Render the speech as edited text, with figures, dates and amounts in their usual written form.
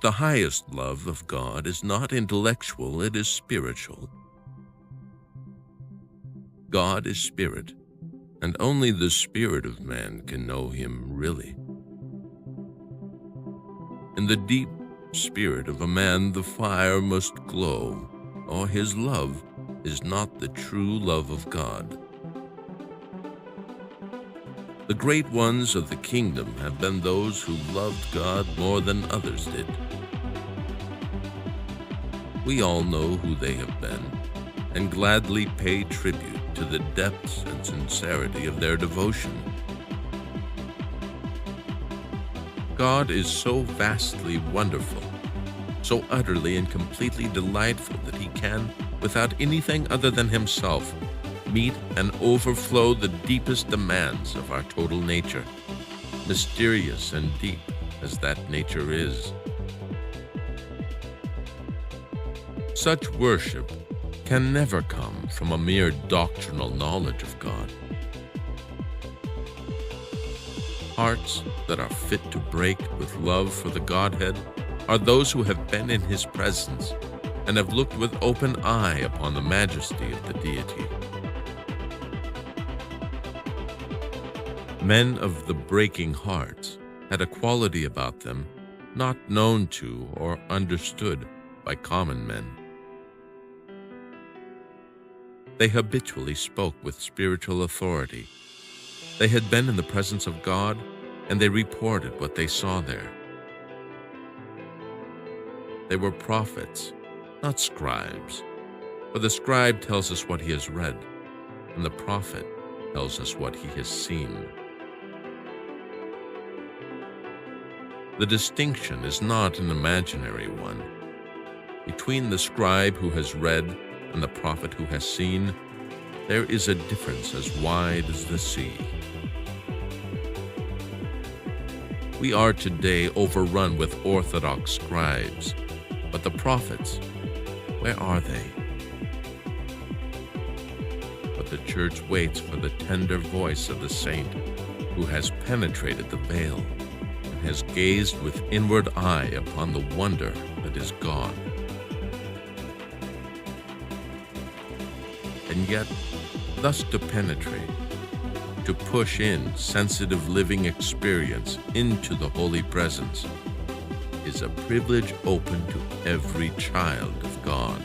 the highest love of God is not intellectual, it is spiritual. God is spirit, and only the spirit of man can know him really. In the deep spirit of a man the fire must glow, or his love is not the true love of God. The great ones of the kingdom have been those who loved God more than others did. We all know who they have been, and gladly pay tribute to the depths and sincerity of their devotion. God is so vastly wonderful, so utterly and completely delightful that he can, without anything other than himself, meet and overflow the deepest demands of our total nature, mysterious and deep as that nature is. Such worship can never come from a mere doctrinal knowledge of God. Hearts that are fit to break with love for the Godhead are those who have been in his presence and have looked with open eye upon the majesty of the deity. Men of the breaking hearts had a quality about them not known to or understood by common men. They habitually spoke with spiritual authority. They had been in the presence of God, and they reported what they saw there. They were prophets, not scribes, for the scribe tells us what he has read, and the prophet tells us what he has seen. The distinction is not an imaginary one. Between the scribe who has read and the prophet who has seen, there is a difference as wide as the sea. We are today overrun with orthodox scribes, but the prophets, where are they? But the church waits for the tender voice of the saint who has penetrated the veil and has gazed with inward eye upon the wonder that is God. And yet, thus to penetrate, to push in sensitive living experience into the holy presence, is a privilege open to every child of God.